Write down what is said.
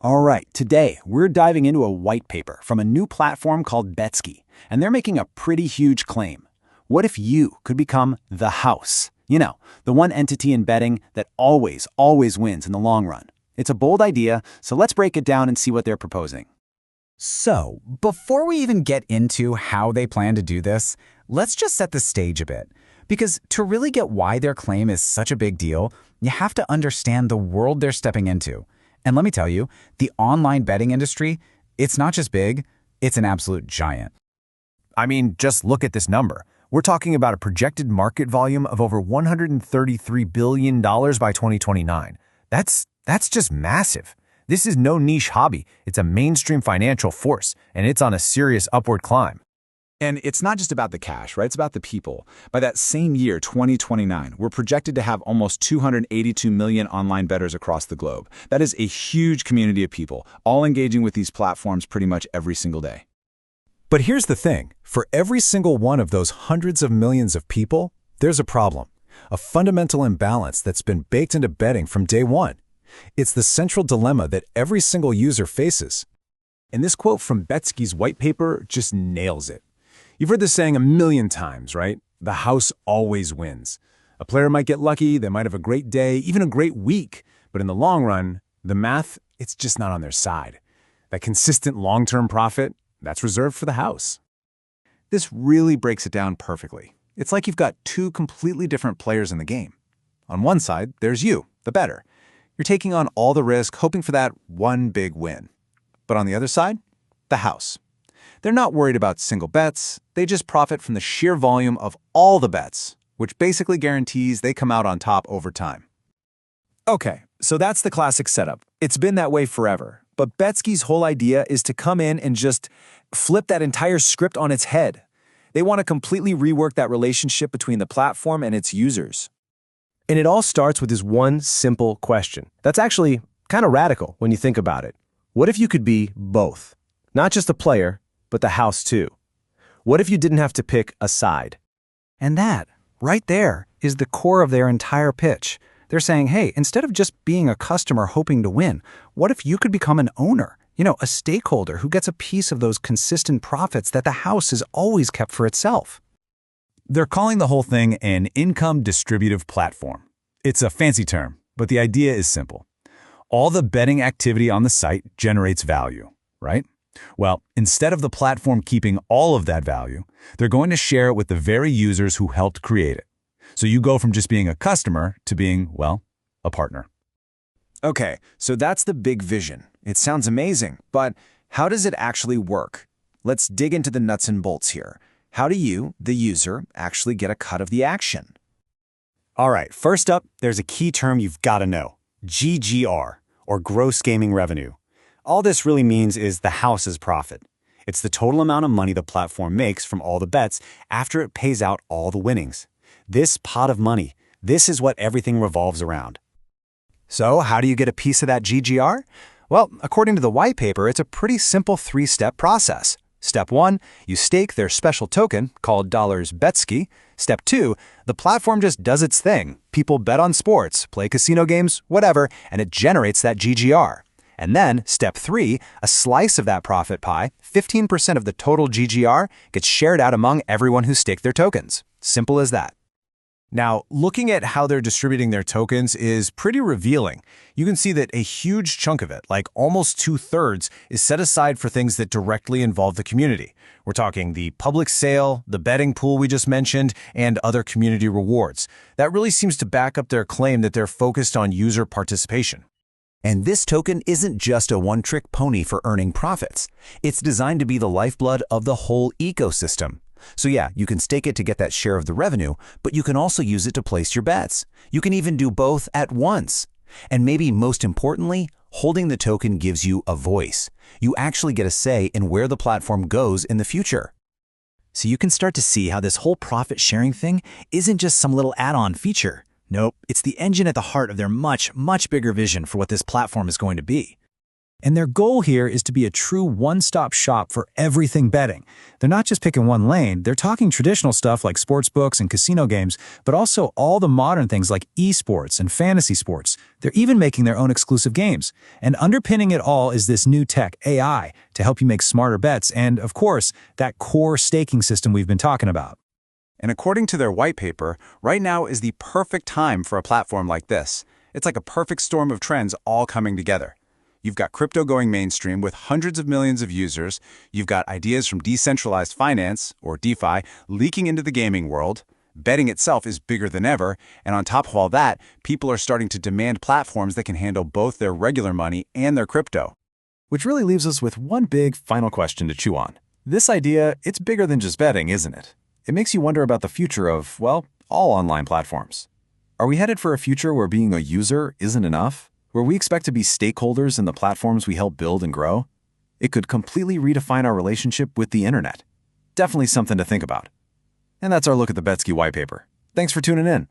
All right, today we're diving into a white paper from a new platform called Betski, and they're making a pretty huge claim. What if you could become the house? You know, the one entity in betting that always wins in the long run. It's a bold idea, so let's break it down and see what they're proposing. So, before we even get into how they plan to do this, let's just set the stage a bit. Because to really get why their claim is such a big deal, you have to understand the world they're stepping into. And let me tell you, the online betting industry, it's not just big, it's an absolute giant. I mean, just look at this number. We're talking about a projected market volume of over $133 billion by 2029. That's just massive. This is no niche hobby. It's a mainstream financial force, and it's on a serious upward climb. And it's not just about the cash, right? It's about the people. By that same year, 2029, we're projected to have almost 282 million online bettors across the globe. That is a huge community of people, all engaging with these platforms pretty much every single day. But here's the thing. For every single one of those hundreds of millions of people, there's a problem. A fundamental imbalance that's been baked into betting from day one. It's the central dilemma that every single user faces. And this quote from Betski's white paper just nails it. You've heard this saying a million times, right? The house always wins. A player might get lucky, they might have a great day, even a great week, but in the long run, the math, it's just not on their side. That consistent long-term profit, that's reserved for the house. This really breaks it down perfectly. It's like you've got two completely different players in the game. On one side, there's you, the bettor. You're taking on all the risk, hoping for that one big win. But on the other side, the house. They're not worried about single bets, they just profit from the sheer volume of all the bets, which basically guarantees they come out on top over time. Okay, so that's the classic setup. It's been that way forever. But Betski's whole idea is to come in and just flip that entire script on its head. They want to completely rework that relationship between the platform and its users. And it all starts with this one simple question. That's actually kind of radical when you think about it. What if you could be both? Not just a player, but the house too. What if you didn't have to pick a side? And that, right there, is the core of their entire pitch. They're saying, hey, instead of just being a customer hoping to win, what if you could become an owner? You know, a stakeholder who gets a piece of those consistent profits that the house has always kept for itself. They're calling the whole thing an income distributive platform. It's a fancy term, but the idea is simple. All the betting activity on the site generates value, right? Well, instead of the platform keeping all of that value, they're going to share it with the very users who helped create it. So you go from just being a customer to being, well, a partner. Okay, so that's the big vision. It sounds amazing, but how does it actually work? Let's dig into the nuts and bolts here. How do you, the user, actually get a cut of the action? All right, first up, there's a key term you've got to know. GGR, or gross gaming revenue. All this really means is the house's profit. It's the total amount of money the platform makes from all the bets after it pays out all the winnings. This pot of money, this is what everything revolves around. So how do you get a piece of that GGR? Well, according to the white paper, it's a pretty simple three-step process. Step 1, you stake their special token, called $Betski. Step 2, the platform just does its thing. People bet on sports, play casino games, whatever, and it generates that GGR. And then, step 3, a slice of that profit pie, 15% of the total GGR, gets shared out among everyone who staked their tokens. Simple as that. Now, looking at how they're distributing their tokens is pretty revealing. You can see that a huge chunk of it, like almost 2/3, is set aside for things that directly involve the community. We're talking the public sale, the betting pool we just mentioned, and other community rewards. That really seems to back up their claim that they're focused on user participation. And this token isn't just a one-trick pony for earning profits. It's designed to be the lifeblood of the whole ecosystem. So yeah, you can stake it to get that share of the revenue, but you can also use it to place your bets. You can even do both at once. And maybe most importantly, holding the token gives you a voice. You actually get a say in where the platform goes in the future. So you can start to see how this whole profit sharing thing isn't just some little add-on feature. Nope, it's the engine at the heart of their much bigger vision for what this platform is going to be. And their goal here is to be a true one-stop shop for everything betting. They're not just picking one lane, they're talking traditional stuff like sports books and casino games, but also all the modern things like esports and fantasy sports. They're even making their own exclusive games. And underpinning it all is this new tech, AI, to help you make smarter bets and, of course, that core staking system we've been talking about. And according to their white paper, right now is the perfect time for a platform like this. It's like a perfect storm of trends all coming together. You've got crypto going mainstream with hundreds of millions of users. You've got ideas from decentralized finance, or DeFi, leaking into the gaming world. Betting itself is bigger than ever. And on top of all that, people are starting to demand platforms that can handle both their regular money and their crypto. Which really leaves us with one big final question to chew on. This idea, it's bigger than just betting, isn't it? It makes you wonder about the future of, well, all online platforms. Are we headed for a future where being a user isn't enough? Where we expect to be stakeholders in the platforms we help build and grow? It could completely redefine our relationship with the internet. Definitely something to think about. And that's our look at the Betski white paper. Thanks for tuning in.